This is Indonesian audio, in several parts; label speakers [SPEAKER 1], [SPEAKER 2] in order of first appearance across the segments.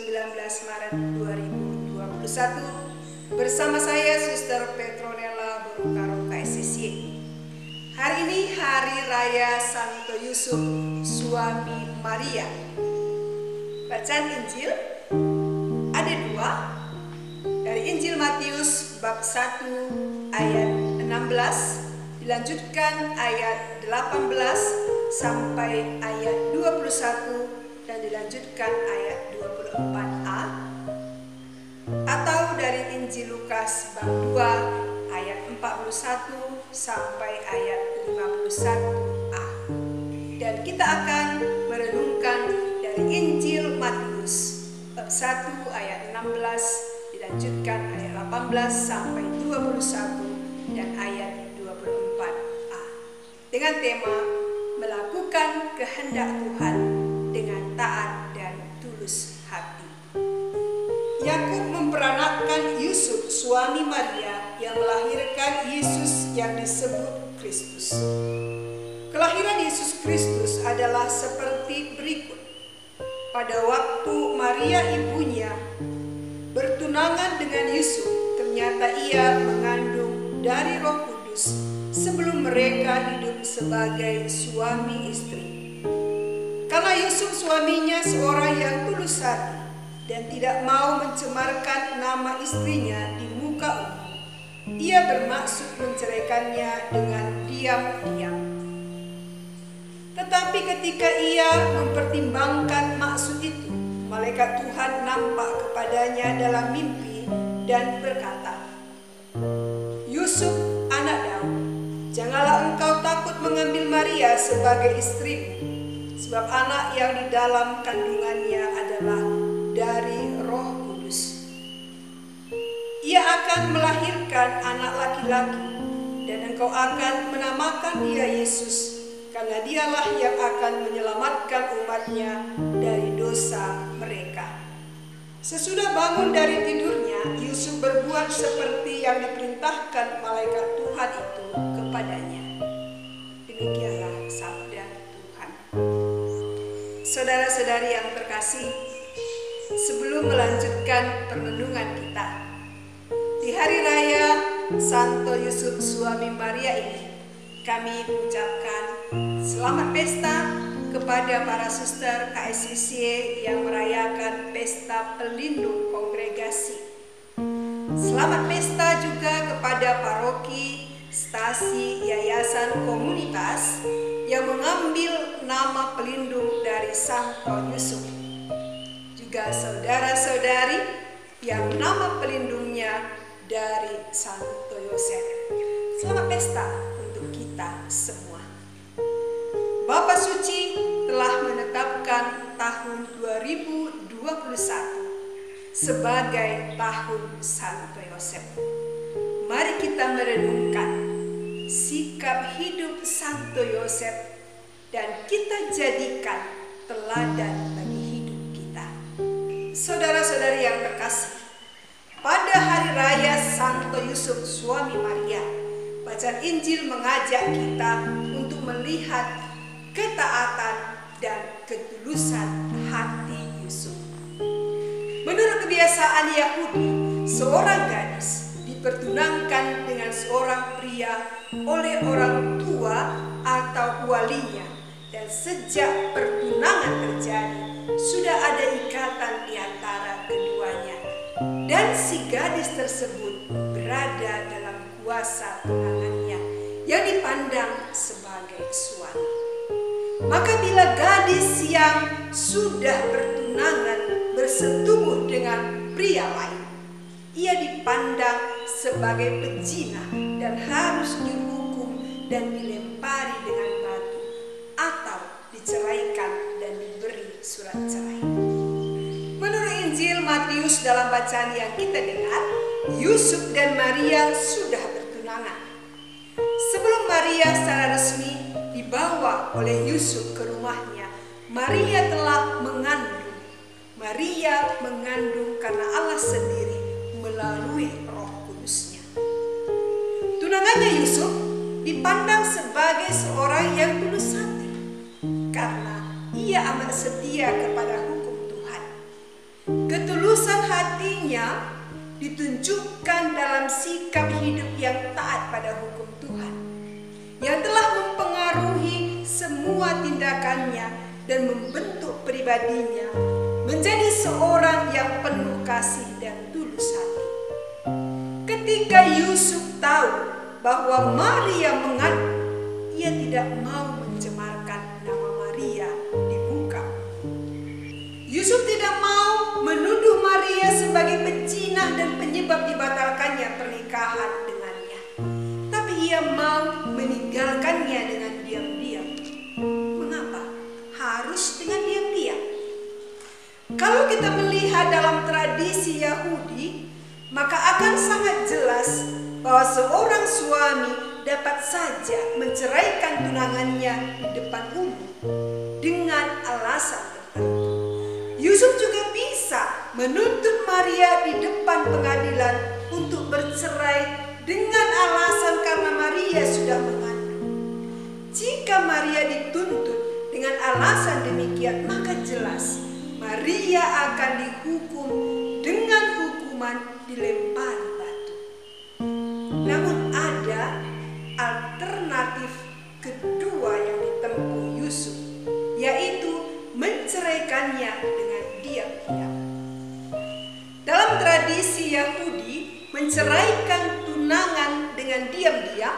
[SPEAKER 1] Maret 2021 bersama saya Suster Petronella Borokaro KSSY. Hari ini Hari Raya Santo Yusuf Suami Maria. Bacaan Injil ada dua, dari Injil Matius bab 1 ayat 16 dilanjutkan ayat 18 sampai ayat 21 dan dilanjutkan ayat 24a, atau dari Injil Lukas bab 2 ayat 41 sampai ayat 51a. Dan kita akan merenungkan dari Injil Matius bab 1 ayat 16 dilanjutkan ayat 18 sampai 21 dan ayat 24a dengan tema melakukan kehendak Tuhan dengan taat dan tulus hati. Yakub memperanakkan Yusuf suami Maria yang melahirkan Yesus yang disebut Kristus. Kelahiran Yesus Kristus adalah seperti berikut. Pada waktu Maria ibunya bertunangan dengan Yusuf, ternyata ia mengandung dari Roh Kudus sebelum mereka hidup sebagai suami istri. Karena Yusuf suaminya seorang yang tulus hati dan tidak mau mencemarkan nama istrinya di muka umum, ia bermaksud menceraikannya dengan diam-diam. Tetapi ketika ia mempertimbangkan maksud itu, malaikat Tuhan nampak kepadanya dalam mimpi dan berkata, "Yusuf, anak Daud, janganlah engkau takut mengambil Maria sebagai istrimu, sebab anak yang di dalam kandungannya adalah dari Roh Kudus. Ia akan melahirkan anak laki-laki, dan engkau akan menamakan dia Yesus, karena dialah yang akan menyelamatkan umatnya dari dosa mereka." Sesudah bangun dari tidurnya, Yusuf berbuat seperti yang diperintahkan malaikat Tuhan itu kepadanya. Demikianlah sabda Tuhan. Saudara-saudari yang terkasih, sebelum melanjutkan perenungan kita di Hari Raya Santo Yusuf Suami Maria ini, kami mengucapkan selamat pesta kepada para suster KSSY yang merayakan pesta pelindung kongregasi. Selamat pesta juga kepada paroki, stasi, yayasan, komunitas yang mengambil nama pelindung dari Santo Yusuf. Juga saudara-saudari yang nama pelindungnya dari Santo Yosef. Selamat pesta untuk kita semua. Bapa Suci telah menetapkan tahun 2021 sebagai tahun Santo Yosef. Mari kita merenungkan sikap hidup Santo Yosef dan kita jadikan teladan bagi hidup kita. Saudara-saudari yang terkasih, pada Hari Raya Santo Yusuf Suami Maria, bacaan Injil mengajak kita untuk melihat ketaatan dan ketulusan hati Yusuf. Menurut kebiasaan Yahudi, seorang gadis dipertunangkan dengan seorang pria oleh orang tua atau walinya, dan sejak pertunangan terjadi sudah ada ikatan di antara keduanya, dan si gadis tersebut berada dalam kuasa tunangannya yang dipandang sebagai suami. Maka bila gadis yang sudah bertunangan bersetubuh dengan pria lain, ia dipandang sebagai pezina dan harus dihukum dan dilempari dengan batu atau diceraikan dan diberi surat cerai. Menurut Injil Matius dalam bacaan yang kita dengar, Yusuf dan Maria sudah bertunangan. Sebelum Maria secara resmi dibawa oleh Yusuf ke rumahnya, Maria telah mengandung. Maria mengandung karena Allah sendiri melalui Roh Kudusnya. Tunangannya Yusuf dipandang sebagai seorang yang tulus hati karena ia amat setia kepada hukum Tuhan. ujungnya ditunjukkan dalam sikap hidup yang taat pada hukum Tuhan, yang telah mempengaruhi semua tindakannya dan membentuk pribadinya menjadi seorang yang penuh kasih dan tulus hati. Ketika Yusuf tahu bahwa Maria mengandung, ia tidak mau mencemarkan nama Maria di muka. Yusuf tidak mau menuduh Maria sebagai pezina dan penyebab dibatalkannya pernikahan dengannya. Tapi ia mau meninggalkannya dengan diam-diam. Mengapa harus dengan diam-diam? Kalau kita melihat dalam tradisi Yahudi, maka akan sangat jelas bahwa seorang suami dapat saja menceraikan tunangannya di depan umum dengan alasan tertentu. Yusuf juga bisa menuntut Maria di depan pengadilan untuk bercerai dengan alasan karena Maria sudah mengandung. Jika Maria dituntut dengan alasan demikian, maka jelas Maria akan dihukum dengan hukuman dilempari batu. Namun ada alternatif kedua yang ditempuh Yusuf, yaitu menceraikannya dengan diam-diam. Dalam tradisi Yahudi, menceraikan tunangan dengan diam-diam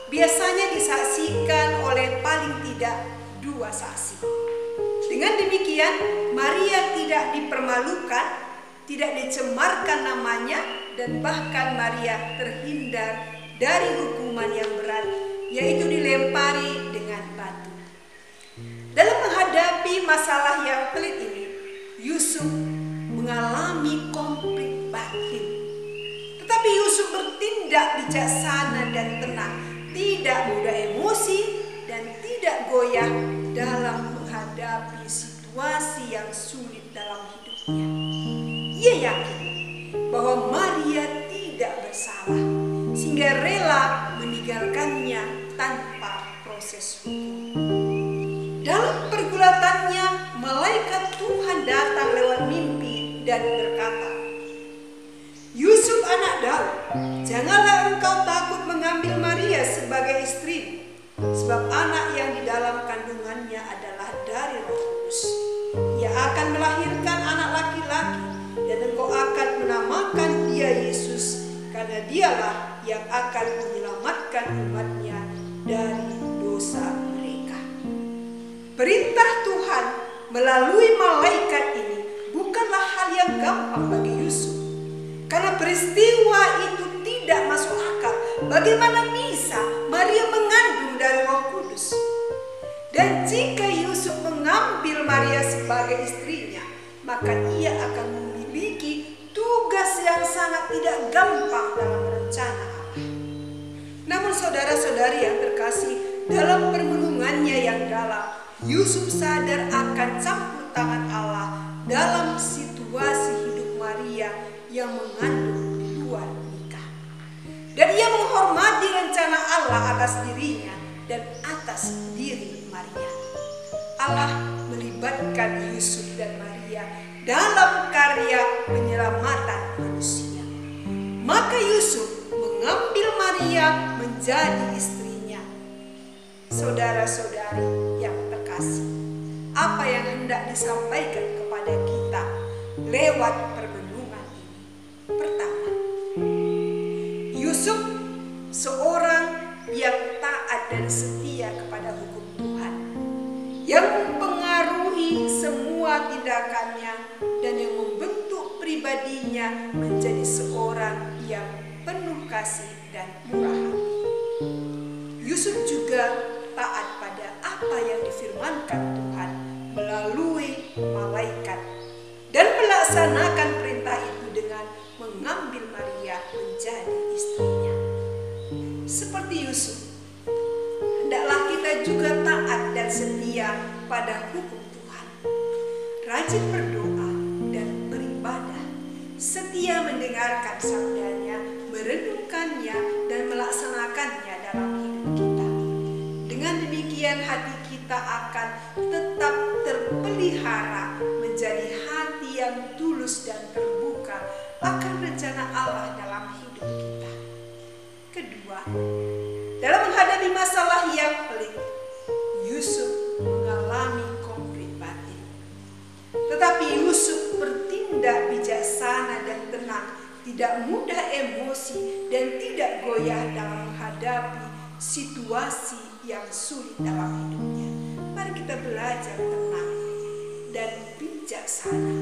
[SPEAKER 1] biasanya disaksikan oleh paling tidak 2 saksi. Dengan demikian, Maria tidak dipermalukan, tidak dicemarkan namanya, dan bahkan Maria terhindar dari hukuman yang berat, yaitu dilempari dengan batu. Dalam menghadapi masalah yang pelik ini, Yusuf mengalami konflik batin. Tetapi Yusuf bertindak bijaksana dan tenang, tidak mudah emosi dan tidak goyah dalam menghadapi situasi yang sulit dalam hidupnya. Ia yakin bahwa Maria tidak bersalah, sehingga rela meninggalkannya tanpa proses hukum. Dalam pergulatannya, malaikat Tuhan datang lewat mimpi dan berkata, "Yusuf anak Daud, janganlah engkau takut mengambil Maria sebagai istri, sebab anak yang di dalam kandungannya adalah dari Roh Kudus. Ia akan melahirkan anak laki-laki, dan engkau akan menamakan dia Yesus, karena dialah yang akan menyelamatkan umatnya dari dosa mereka." Perintah Tuhan melalui malaikat ini bukanlah hal yang gampang bagi Yusuf, karena peristiwa itu tidak masuk akal. Bagaimana bisa Maria mengandung dari Roh Kudus? Dan jika Yusuf mengambil Maria sebagai istrinya, maka ia akan memiliki tugas yang sangat tidak gampang dalam rencana Allah. Namun saudara-saudari yang terkasih, dalam perenungannya yang dalam, Yusuf sadar akan campur tangan Allah dalam situasi hidup Maria yang mengandung di luar nikah. Dan ia menghormati rencana Allah atas dirinya dan atas diri Maria. Allah melibatkan Yusuf dan Maria dalam karya penyelamatan manusia. Maka Yusuf mengambil Maria menjadi istrinya. Saudara-saudari yang terkasih, apa yang hendak disampaikan kepada kita lewat perenungan ini? Pertama, Yusuf seorang yang taat dan setia kepada hukum Tuhan, yang mempengaruhi semua tindakannya dan yang membentuk pribadinya menjadi seorang yang penuh kasih dan murah hati. Yusuf juga taat pada apa yang difirmankan Tuhan melalui malaikat dan melaksanakan perintah itu dengan mengambil Maria menjadi istrinya. Seperti Yusuf, hendaklah kita juga taat dan setia pada hukum Tuhan, rajin berdoa dan beribadah, setia mendengarkan sabdanya, merenungkannya dan melaksanakannya dalam hidup kita. Dengan demikian hati kita akan tetap terpelihara menjadi hati yang tulus tulus dan terbuka akan rencana Allah dalam hidup kita. Kedua, dalam menghadapi masalah yang pelik, Yusuf mengalami konflik batin. Tetapi Yusuf bertindak bijaksana dan tenang, tidak mudah emosi dan tidak goyah dalam menghadapi situasi yang sulit dalam hidupnya. Mari kita belajar tenang dan bijaksana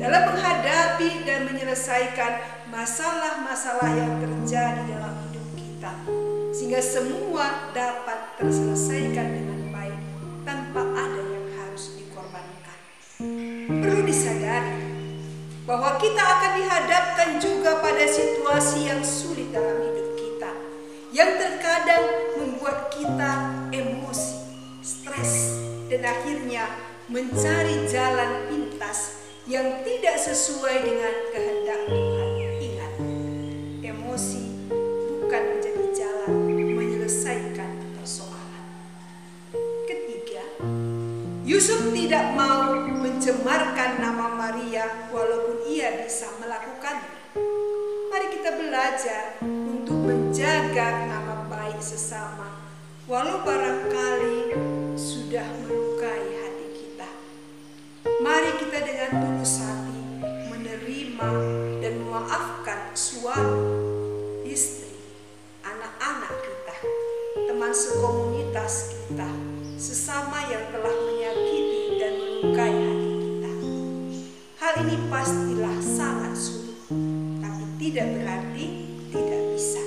[SPEAKER 1] dalam menghadapi dan menyelesaikan masalah-masalah yang terjadi dalam hidup kita, sehingga semua dapat terselesaikan dengan baik tanpa ada yang harus dikorbankan. Perlu disadari bahwa kita akan dihadapkan juga pada situasi yang sulit dalam hidup kita, yang terkadang membuat kita emosi, stres, dan akhirnya mencari jalan pintas yang tidak sesuai dengan kehendak Tuhan. Ingat, emosi bukan menjadi jalan menyelesaikan persoalan. Ketiga, Yusuf tidak mau mencemarkan nama Maria walaupun ia bisa melakukannya. Mari kita belajar untuk menjaga nama baik sesama, walau barangkali sudah melukai hati kita. Mari kita dengan tulus hati menerima dan memaafkan suami, istri, anak-anak kita, teman sekomunitas kita, sesama yang telah menyakiti dan melukai hati kita. Hal ini pastilah sangat sulit, tapi tidak berarti tidak bisa.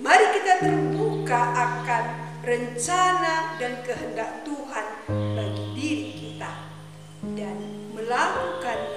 [SPEAKER 1] Mari kita terbuka akan rencana dan kehendak Tuhan bagi diri kita dan melakukannya